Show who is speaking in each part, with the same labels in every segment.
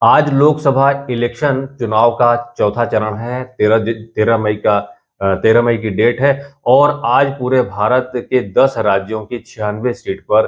Speaker 1: आज लोकसभा इलेक्शन चुनाव का चौथा चरण है। 13 मई की डेट है और आज पूरे भारत के 10 राज्यों की 96 सीट पर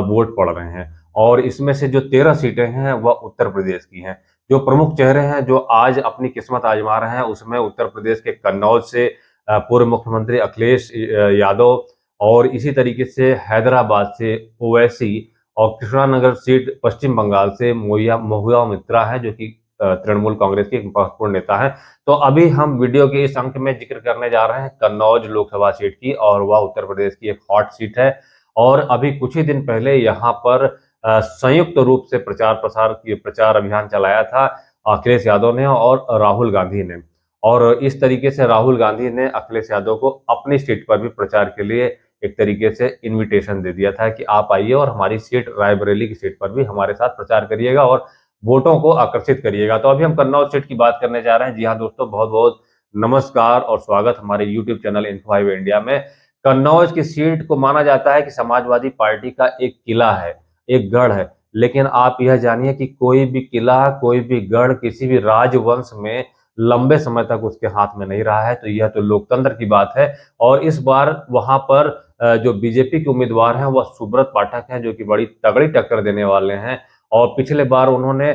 Speaker 1: वोट पड़ रहे हैं। और इसमें से जो 13 सीटें हैं वह उत्तर प्रदेश की हैं। जो प्रमुख चेहरे हैं जो आज अपनी किस्मत आजमा रहे हैं उसमें उत्तर प्रदेश के कन्नौज से पूर्व मुख्यमंत्री अखिलेश यादव, और इसी तरीके से हैदराबाद से ओवैसी, और कृष्णानगर सीट पश्चिम बंगाल से महुआ मित्रा है, जो कि तृणमूल कांग्रेस के एक महत्वपूर्ण नेता है। तो अभी हम वीडियो के इस अंक में जिक्र करने जा रहे हैं कन्नौज लोकसभा सीट की, और वह उत्तर प्रदेश की एक हॉट सीट है। और अभी कुछ ही दिन पहले यहाँ पर संयुक्त रूप से प्रचार अभियान चलाया था अखिलेश यादव ने और राहुल गांधी ने। और इस तरीके से राहुल गांधी ने अखिलेश यादव को अपनी सीट पर भी प्रचार के लिए एक तरीके से इनविटेशन दे दिया था कि आप आइए और हमारी सीट रायबरेली की सीट पर भी हमारे साथ प्रचार करिएगा और वोटों को आकर्षित करिएगा। तो अभी हम कन्नौज सीट की बात करने जा रहे हैं। जी हाँ दोस्तों, बहुत बहुत नमस्कार और स्वागत हमारे यूट्यूब चैनल इन्फो5 इंडिया में। कन्नौज की सीट को माना जाता है कि समाजवादी पार्टी का एक किला है, एक गढ़ है। लेकिन आप यह जानिए कि कोई भी किला, कोई भी गढ़ किसी भी राजवंश में लंबे समय तक उसके हाथ में नहीं रहा है। तो यह तो लोकतंत्र की बात है। और इस बार वहां पर जो बीजेपी के उम्मीदवार हैं वह सुब्रत पाठक हैं, जो कि बड़ी तगड़ी टक्कर देने वाले हैं। और पिछले बार उन्होंने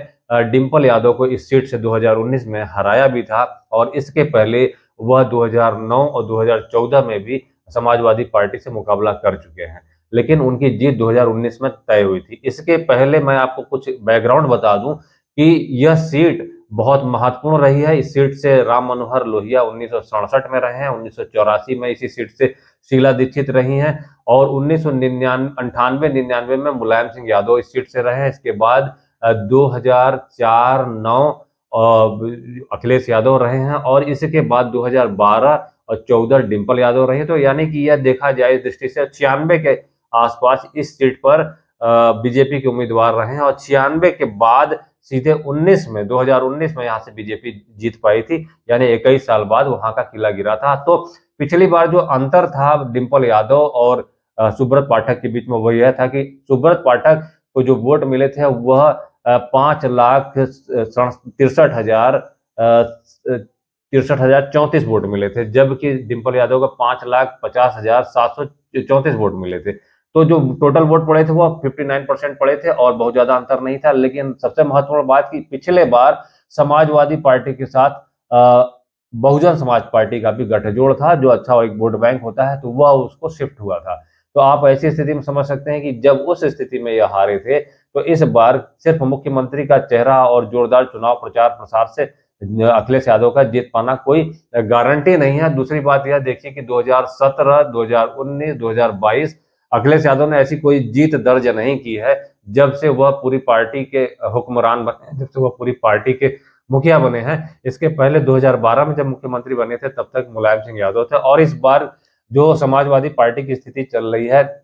Speaker 1: डिंपल यादव को इस सीट से 2019 में हराया भी था, और इसके पहले वह 2009 और 2014 में भी समाजवादी पार्टी से मुकाबला कर चुके हैं। लेकिन उनकी जीत 2019 में तय हुई थी। इसके पहले मैं आपको कुछ बैकग्राउंड बता दूं कि यह सीट बहुत महत्वपूर्ण रही है। इस सीट से राम मनोहर लोहिया 1967 में रहे हैं, 1984 में इसी सीट से शीला दीक्षित रही हैं, और 1998-99 में मुलायम सिंह यादव इस सीट से रहे हैं। इसके बाद 2004-9 अखिलेश यादव रहे हैं, और इसके बाद 2012 और 14 डिंपल यादव रहे। तो यानी कि यह देखा जाए इस दृष्टि से 96 के आसपास इस सीट पर बीजेपी के उम्मीदवार रहे हैं, और 96 के बाद सीधे 2019 में यहाँ से बीजेपी जीत पाई थी। यानी 21 साल बाद वहां का किला गिरा था। तो पिछली बार जो अंतर था डिंपल यादव और सुब्रत पाठक के बीच में, वो यह था कि सुब्रत पाठक को जो वोट मिले थे वह 5,63,34 वोट मिले थे, जबकि डिंपल यादव को 5,50,734 वोट मिले थे। तो जो टोटल वोट पड़े थे वो 59% पड़े थे, और बहुत ज्यादा अंतर नहीं था। लेकिन सबसे महत्वपूर्ण बात कि पिछले बार समाजवादी पार्टी के साथ बहुजन समाज पार्टी का भी गठजोड़ था, जो अच्छा एक वोट बैंक होता है, तो वह उसको शिफ्ट हुआ था। तो आप ऐसी स्थिति में समझ सकते हैं कि जब उस स्थिति में यह हारे थे, तो इस बार सिर्फ मुख्यमंत्री का चेहरा और जोरदार चुनाव प्रचार प्रसार से अखिलेश यादव का जीत पाना कोई गारंटी नहीं है। दूसरी बात यह देखिए कि 2017, 2019, 2022 अखिलेश यादव ने ऐसी कोई जीत दर्ज नहीं की है जब से वह पूरी पार्टी के हुक्मरान बने, जब से वह पूरी पार्टी के मुखिया बने हैं। इसके पहले 2012 में जब मुख्यमंत्री बने थे तब तक मुलायम सिंह यादव थे। और इस बार जो समाजवादी पार्टी की स्थिति चल रही है,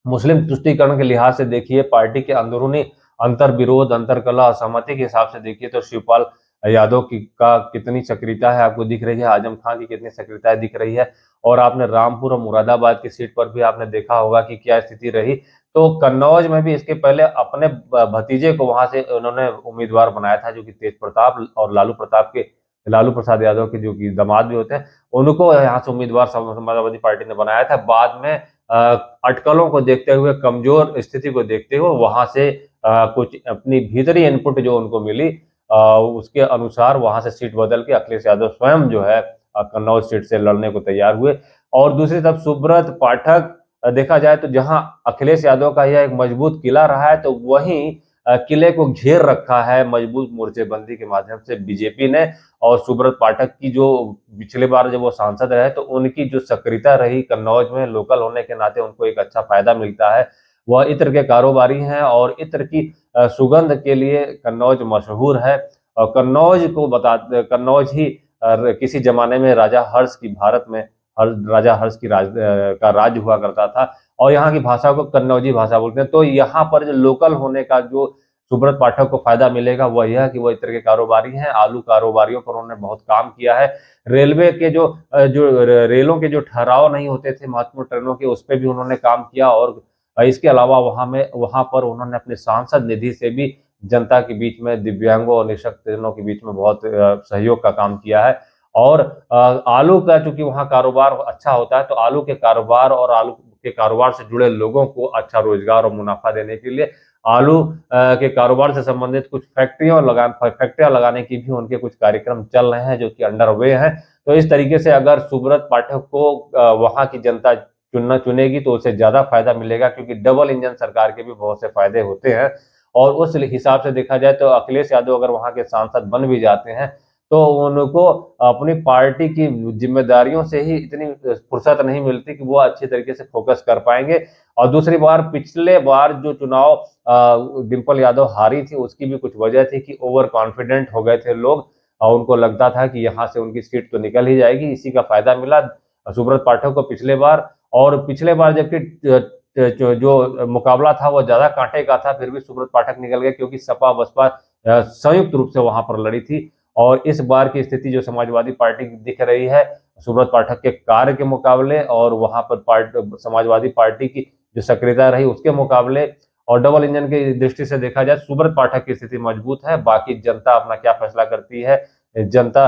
Speaker 1: मुस्लिम तुष्टीकरण के लिहाज से देखिए, पार्टी के अंदरूनी अंतर विरोध, अंतर कलह, असहमति के हिसाब से देखिए, तो शिवपाल यादव की का कितनी सक्रियता है आपको दिख रही है, आजम खान की कितनी सक्रियता दिख रही है। और आपने रामपुर और मुरादाबाद की सीट पर भी आपने देखा होगा कि क्या स्थिति रही। तो कन्नौज में भी इसके पहले अपने भतीजे को वहां से उन्होंने उम्मीदवार बनाया था, जो कि तेज प्रताप और लालू प्रसाद यादव के जो कि दामाद भी होते हैं, उनको यहाँ से उम्मीदवार समाजवादी पार्टी ने बनाया था। बाद में अटकलों को देखते हुए, कमजोर स्थिति को देखते हुए वहां से कुछ अपनी भीतरी इनपुट जो उनको मिली, उसके अनुसार वहां से सीट बदल के अखिलेश यादव स्वयं जो है कन्नौज सीट से लड़ने को तैयार हुए। और दूसरी तरफ सुब्रत पाठक, देखा जाए तो जहां अखिलेश यादव का यह एक मजबूत किला रहा है, तो वहीं किले को घेर रखा है मजबूत मोर्चेबंदी के माध्यम से बीजेपी ने। और सुब्रत पाठक की जो पिछले बार जब वो सांसद रहे, तो उनकी जो सक्रियता रही कन्नौज में, लोकल होने के नाते उनको एक अच्छा फायदा मिलता है। वह इत्र के कारोबारी हैं, और इत्र की सुगंध के लिए कन्नौज मशहूर है। और कन्नौज ही किसी जमाने में राजा हर्ष की, भारत में राजा हर्ष की का राज्य हुआ करता था, और यहाँ की भाषा को कन्नौजी भाषा बोलते हैं। तो यहाँ पर जो लोकल होने का जो सुब्रत पाठक को फायदा मिलेगा वह यह कि वह इस तरह के कारोबारी हैं। आलू कारोबारियों पर उन्होंने बहुत काम किया है। रेलवे के जो रेलों के जो ठहराव नहीं होते थे महत्वपूर्ण ट्रेनों के, उस पर भी उन्होंने काम किया। और इसके अलावा वहां पर उन्होंने अपने सांसद निधि से भी जनता के बीच में, दिव्यांगों और निःशक्तजनों के बीच में बहुत सहयोग का काम किया है। और आलू का चूंकि वहाँ कारोबार अच्छा होता है, तो आलू के कारोबार और आलू के कारोबार से जुड़े लोगों को अच्छा रोजगार और मुनाफा देने के लिए आलू के कारोबार से संबंधित कुछ फैक्ट्रियां लगाने की भी उनके कुछ कार्यक्रम चल रहे हैं, जो कि अंडर वे हैं। तो इस तरीके से अगर सुब्रत पाठक को वहां की जनता चुनेगी तो उसे ज्यादा फायदा मिलेगा, क्योंकि डबल इंजन सरकार के भी बहुत से फायदे होते हैं। और उस हिसाब से देखा जाए तो अखिलेश यादव अगर वहां के सांसद बन भी जाते हैं तो उनको अपनी पार्टी की जिम्मेदारियों से ही इतनी फुर्सत नहीं मिलती कि वो अच्छी तरीके से फोकस कर पाएंगे। और दूसरी बार, पिछले बार जो चुनाव डिंपल यादव हारी थी, उसकी भी कुछ वजह थी कि ओवर कॉन्फिडेंट हो गए थे लोग, और उनको लगता था कि यहाँ से उनकी सीट तो निकल ही जाएगी। इसी का फायदा मिला सुब्रत पाठक को पिछले बार। और पिछले बार जबकि जो मुकाबला था वो ज्यादा कांटे का था, फिर भी सुब्रत पाठक निकल गए, क्योंकि सपा बसपा संयुक्त रूप से वहां पर लड़ी थी। और इस बार की स्थिति जो समाजवादी पार्टी की दिख रही है, सुब्रत पाठक के कार्य के मुकाबले और वहां पर समाजवादी पार्टी की जो सक्रियता रही उसके मुकाबले, और डबल इंजन की दृष्टि से देखा जाए, सुब्रत पाठक की स्थिति मजबूत है। बाकी जनता अपना क्या फैसला करती है, जनता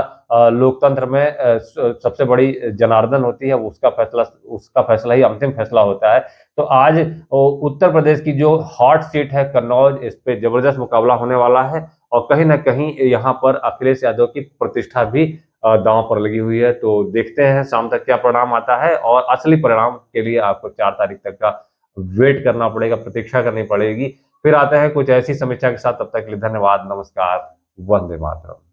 Speaker 1: लोकतंत्र में सबसे बड़ी जनार्दन होती है, उसका फैसला ही अंतिम फैसला होता है। तो आज उत्तर प्रदेश की जो हॉट सीट है कन्नौज, इस पे जबरदस्त मुकाबला होने वाला है, और कहीं ना कहीं यहाँ पर अखिलेश यादव की प्रतिष्ठा भी दांव पर लगी हुई है। तो देखते हैं शाम तक क्या परिणाम आता है, और असली परिणाम के लिए आपको 4 तारीख तक का वेट करना पड़ेगा, प्रतीक्षा करनी पड़ेगी। फिर आते हैं कुछ ऐसी समीक्षा के साथ, तब तक के लिए धन्यवाद, नमस्कार, वंदे मातरम।